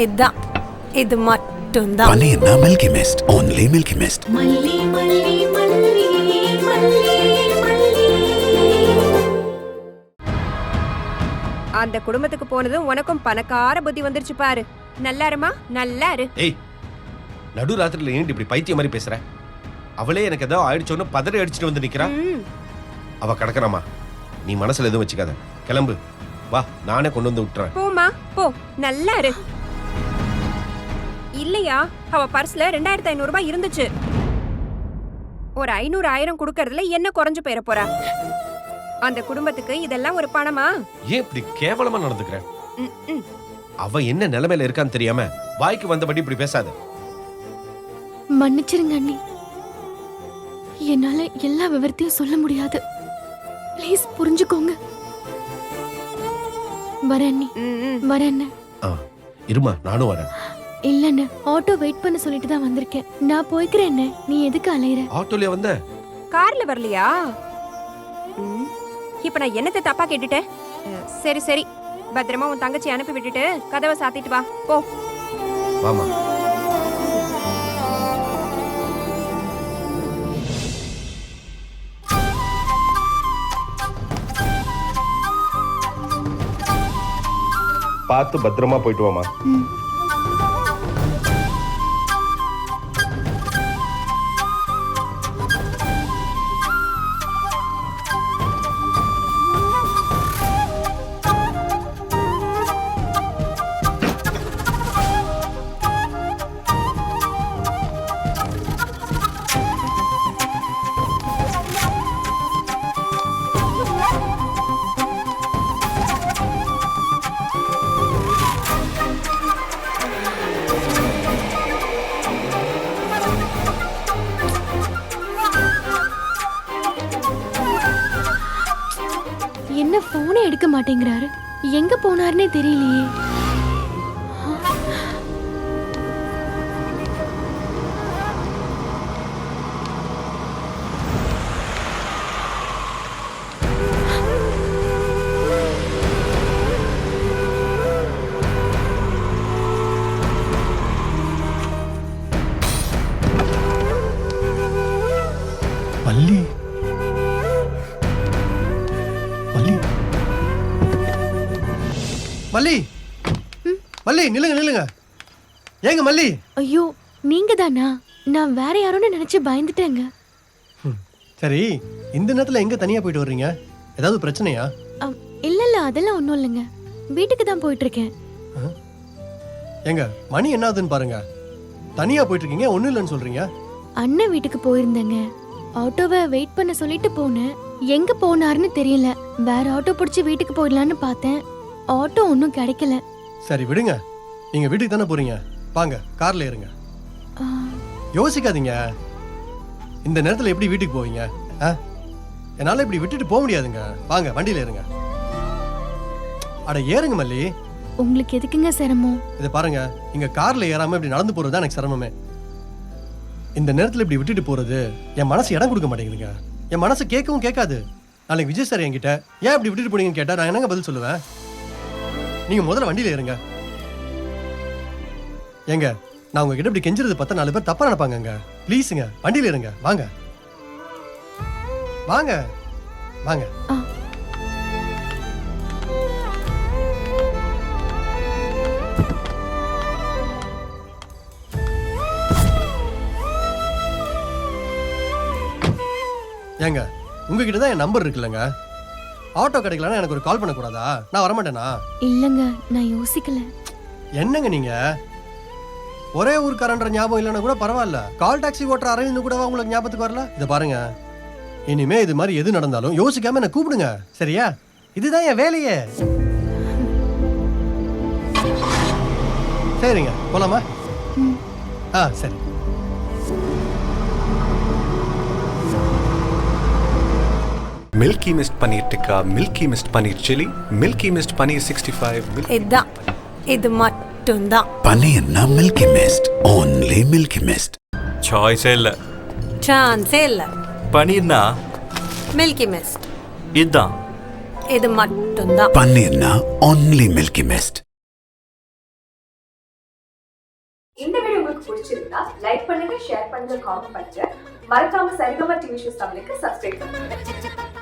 இதான், இது மட்டும்தான். பன்னீர்னா Milky Mist, only Milky Mist. அந்த குடும்பத்துக்கு போனதும் உனக்கும் பணக்கார புத்தி வந்துருச்சு பாரு. நல்லா இருமா, நல்லா இரு. ஏய், நடு ராத்திரில ஏன் இப்படி பைத்திய மாதிரி பேசுற? அவளே எனக்கு ஏதோ ஆயிடுச்சோன்னு பதறி அடிச்சுட்டு வந்து நிக்கிறா. அவ கிடக்குறாமா, நீ மனசுல எதுவும் வச்சுக்காத. கிளம்பு, வா, நானே கொண்டு வந்து விட்டுறேன். போமா, போ, நல்லா இரு. இல்லையா, அவ பர்ஸ்ல 2500 ரூபாய் இருந்துச்சு. ஒரு 500 1000 குடுக்கறதுல என்ன குறைஞ்சு போயிட போறா? அந்த குடும்பத்துக்கு இதெல்லாம் ஒரு பணமா? ஏன் இப்படி கேவலமா நடந்துக்கிற? அவ என்ன நிலைமையில இருக்கான்னு தெரியாம வாய்க்கு வந்தபடி இப்படி பேசாத. மன்னிச்சிருங்க அண்ணி, என்னால எல்லா விவரத்தையும் சொல்ல முடியாது. ப்ளீஸ் புரிஞ்சுக்கோங்க. வரேன் அண்ணி, வரேன். இருமா, நானும் வரேன். இல்லன்னு ஆட்டோ வெயிட் பண்ண சொல்லிட்டு தான் வந்திருக்கேன். நான் போய்க்கிறேன். நீ எதுக்கு அலையற? ஆட்டோலயே வந்த? கார்ல வரலையா? இப்ப நான் என்னத்தை தப்பா கேட்டுட்டேன்? சரி சரி, பத்திரமா உன் தங்கச்சி அனுப்பி விட்டுட்டு கதவை சாத்திட்டு வா, போ. வாமா. பார்த்து பத்திரமா போயிட்டு வாமா. என்ன போனே எடுக்க மாட்டேங்கிறாரு? எங்க போனாருன்னே தெரியலையே. மல்லி, மல்லி, மல்லி, நில்லுங்க நில்லுங்க. ஏங்க மல்லி? ஐயோ, நீங்க தானா? நான் வேற யாரோன்னு நினைச்சு பயந்துட்டேங்க. சரி, இந்த நேரத்துல எங்க தனியா போயிட்டு வர்றீங்க? ஏதாவது பிரச்சனையா? இல்ல இல்ல, அதெல்லாம் ஒண்ணும் இல்லைங்க. வீட்டுக்கு தான் போயிட்டு இருக்கேன். ஏங்க, மணி என்ன ஆகுதுன்னு பாருங்க. தனியா போயிட்டு இருக்கீங்க, ஒண்ணும் இல்லைன்னு சொல்றீங்க. அண்ணன் வீட்டுக்கு போயிருந்தேங்க. ஆட்டோவை வெயிட் பண்ண சொல்லிட்டு போனேன். எங்க போனாருன்னு தெரியல. வேற ஆட்டோ பிடிச்சி வீட்டுக்கு போயிடலான்னு பார்த்தேன். ஆட்டோ ஒன்றும் கிடைக்கல. சரி விடுங்க, நீங்க வீட்டுக்கு தானே போறீங்க, வாங்க கார்ல ஏறுங்க. யோசிக்காதீங்க, இந்த நேரத்துல எப்படி வீட்டுக்கு போவீங்க? என்னால இப்படி விட்டுட்டு போக முடியாதுங்க. வாங்க வண்டியில ஏறுங்க. அட ஏறுங்க மல்லி. உங்களுக்கு எதுக்குங்க சிரமம்? இதை பாருங்க, இங்க கார்ல ஏறாம இப்படி நடந்து போறது தான் எனக்கு சிரமமே. இந்த நேரத்துல இப்படி விட்டுட்டு போறது என் மனசு இடம் கொடுக்க மாட்டேங்குதுங்க. என் மனசு கேட்கவும் கேட்காது. நாளைக்கு விஜய் சார் என்கிட்ட ஏன் இப்படி விட்டுட்டு போனீங்கன்னு கேட்டா நான் என்னங்க பதில் சொல்லுவேன்? நீங்க முதல்ல வண்டியில ஏறுங்க. ஏங்க, நான் உங்ககிட்ட இப்படி கெஞ்சுறது பார்த்தா 4 பேர் தப்பா நினைப்பாங்க. ப்ளீஸுங்க, வண்டியில ஏறுங்க. வாங்க வாங்க வாங்க. ஏங்க, உங்ககிட்ட தான் என் நம்பர் இருக்குல்லங்க. ஆட்டோ கிடைக்கலன்னா எனக்கு ஒரு கால் பண்ணக்கூடாதா? நான் வரமாட்டேனா? இல்லங்க, நான் யோசிக்கல. என்னங்க நீங்க, ஒரே ஊர்க்காரன்ற ஞாபகம் இல்லைன்னா கூட பரவாயில்ல, கால் டாக்ஸி ஓட்டுற அரவிந்த் கூடவா உங்களுக்கு ஞாபகத்துக்கு வரல? இதை பாருங்க, இனிமே இது மாதிரி எது நடந்தாலும் யோசிக்காம என்ன கூப்பிடுங்க, சரியா? இதுதான் என் வேலையே. சரிங்க, போலாமா? சரி. Milky Mist paneer tikka, Milky Mist paneer chilli, Milky Mist paneer 65. இதான், இது மட்டும்தான். பன்னீர்னா Milky Mist, only Milky Mist. சாய்ஸே இல்ல, சான்ஸே இல்ல. பன்னீர்னா மில்கி மிஸ்ட், இதுதான், இது மட்டும்தான். பன்னீர்னா only மில்கி மிஸ்ட். இந்த வீடியோ உங்களுக்கு பிடிச்சிருந்தா லைக் பண்ணுங்க, ஷேர் பண்ணுங்க, காமெண்ட் பண்ணுங்க. மறக்காம சரிகமா டிவி ஷோஸ் தமிழுக்கு சப்ஸ்கிரைப் பண்ணுங்க.